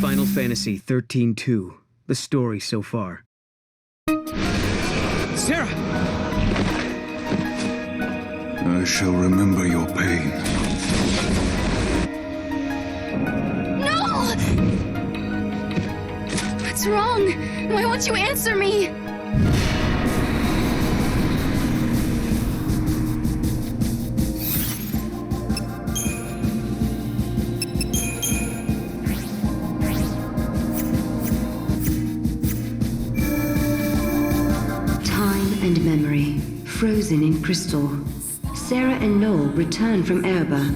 Final Fantasy XIII-2, the story so far. Sarah! I shall remember your pain. No! What's wrong? Why won't you answer me? And memory, frozen in crystal. Sarah and Noel return from Erba.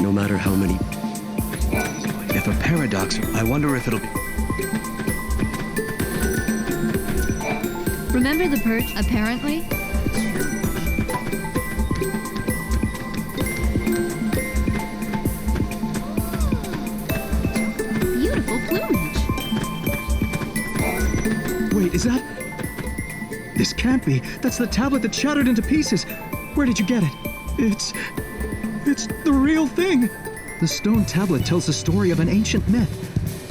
No matter how many... If a paradox, I wonder if it'll be... Remember the perch, apparently? Beautiful plumage. Wait, is that... This can't be. That's the tablet that shattered into pieces. Where did you get it? It's the real thing. The stone tablet tells the story of an ancient myth.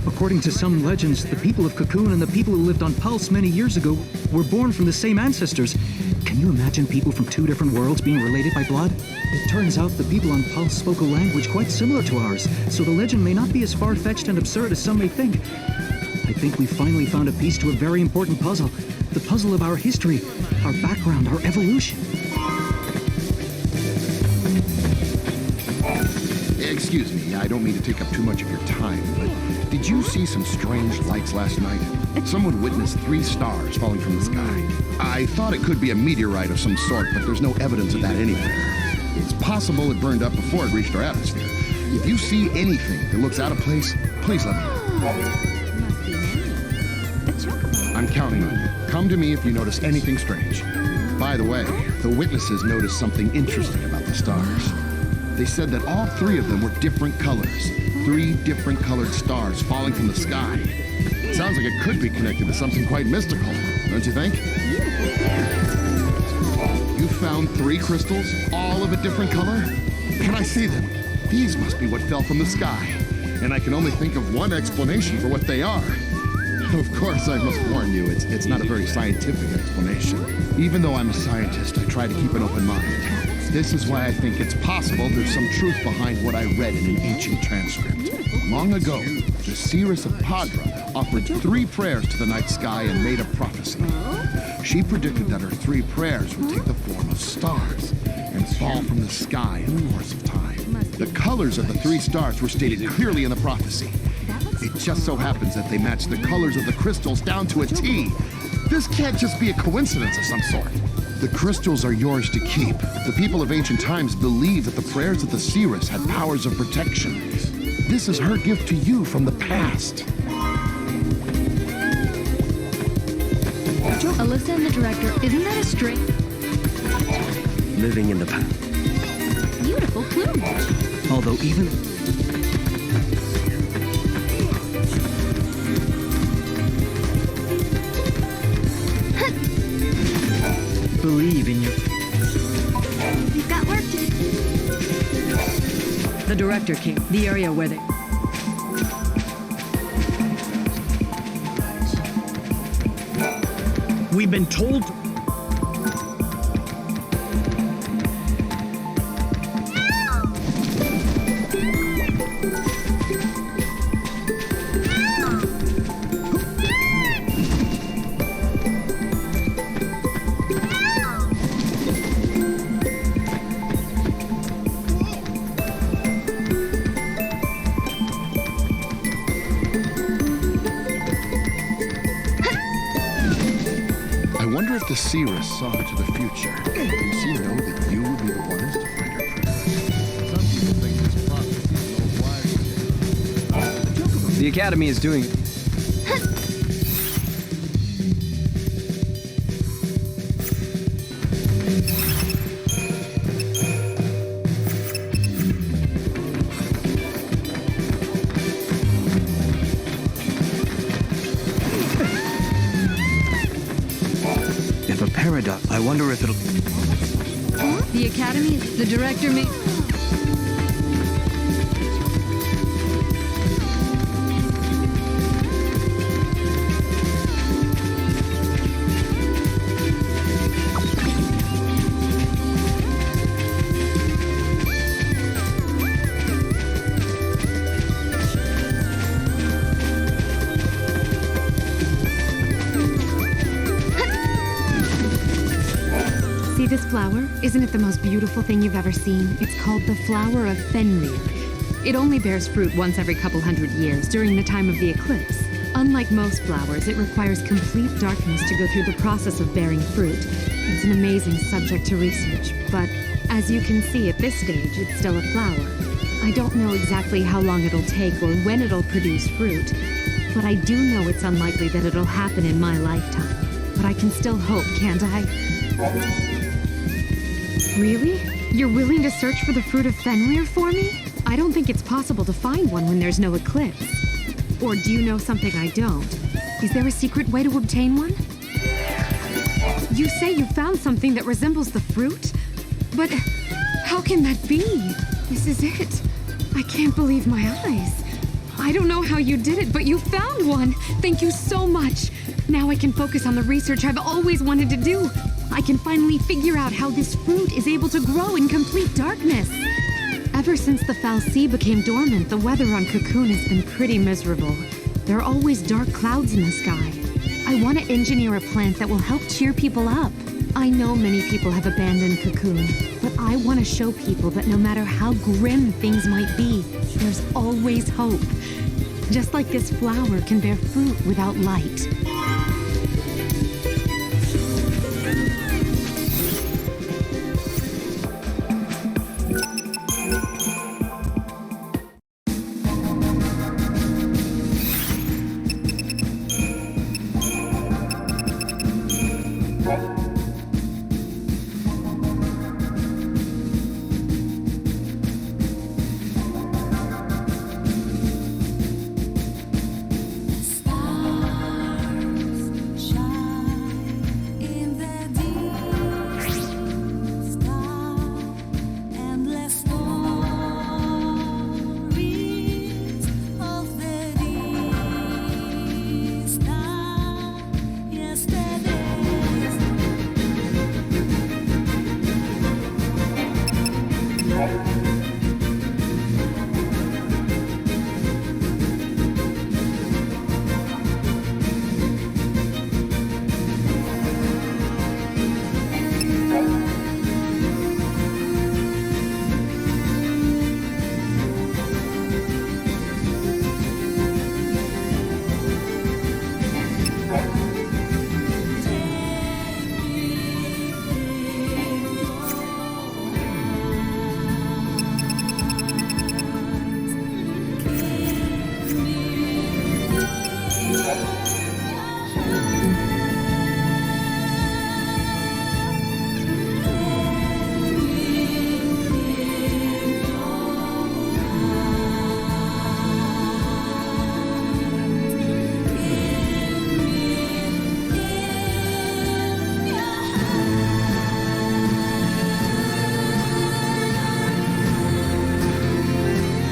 According to some legends, the people of Cocoon and the people who lived on Pulse many years ago were born from the same ancestors. Can you imagine people from two different worlds being related by blood? It turns out the people on Pulse spoke a language quite similar to ours, so the legend may not be as far-fetched and absurd as some may think. I think we finally found a piece to a very important puzzle. The puzzle of our history, our background, our evolution. Excuse me, I don't mean to take up too much of your time, but did you see some strange lights last night? Someone witnessed 3 stars falling from the sky. I thought it could be a meteorite of some sort, but there's no evidence of that anywhere. It's possible it burned up before it reached our atmosphere. If you see anything that looks out of place, please let me know. Must be a chocobo. I'm counting on you. Come to me if you notice anything strange. By the way, the witnesses noticed something interesting about the stars. They said that all 3 of them were different colors. 3 different colored stars falling from the sky. It sounds like it could be connected to something quite mystical, don't you think? You found 3 crystals, all of a different color? Can I see them? These must be what fell from the sky. And I can only think of one explanation for what they are. Of course, I must warn you, it's not a very scientific explanation. Even though I'm a scientist, I try to keep an open mind. This is why I think it's possible there's some truth behind what I read in an ancient transcript. Long ago, the seeress of Padra offered 3 prayers to the night sky and made a prophecy. She predicted that her 3 prayers would take the form of stars and fall from the sky in the course of time. The colors of the 3 stars were stated clearly in the prophecy. It just so happens that they match the colors of the crystals down to a T. This can't just be a coincidence of some sort. The crystals are yours to keep. The people of ancient times believed that the prayers of the seeress had powers of protection. This is her gift to you from the past. Alyssa and the director, isn't that a string? Living in the past. Beautiful plumage. Although even... Believe in your... You've got work to do. The director came. The area where they... We've been told... the seeress saw into the future. Does she know that you would be the ones to find her treasure? Some people think this prophecy is an old wives' tale. The Academy is doing... If a paradox, I wonder if it'll... The Academy, the director may... See this flower? Isn't it the most beautiful thing you've ever seen? It's called the flower of Fenrir. It only bears fruit once every couple hundred years during the time of the eclipse. Unlike most flowers, it requires complete darkness to go through the process of bearing fruit. It's an amazing subject to research, but as you can see at this stage, it's still a flower. I don't know exactly how long it'll take or when it'll produce fruit, but I do know it's unlikely that it'll happen in my lifetime. But I can still hope, can't I? Really? You're willing to search for the fruit of Fenrir for me? I don't think it's possible to find one when there's no eclipse. Or do you know something I don't? Is there a secret way to obtain one? You say you found something that resembles the fruit? But how can that be? This is it. I can't believe my eyes. I don't know how you did it, but you found one! Thank you so much! Now I can focus on the research I've always wanted to do. I can finally figure out how this fruit is able to grow in complete darkness. Ever since the Fal'Cie became dormant, the weather on Cocoon has been pretty miserable. There are always dark clouds in the sky. I want to engineer a plant that will help cheer people up. I know many people have abandoned Cocoon, but I want to show people that no matter how grim things might be, there's always hope. Just like this flower can bear fruit without light.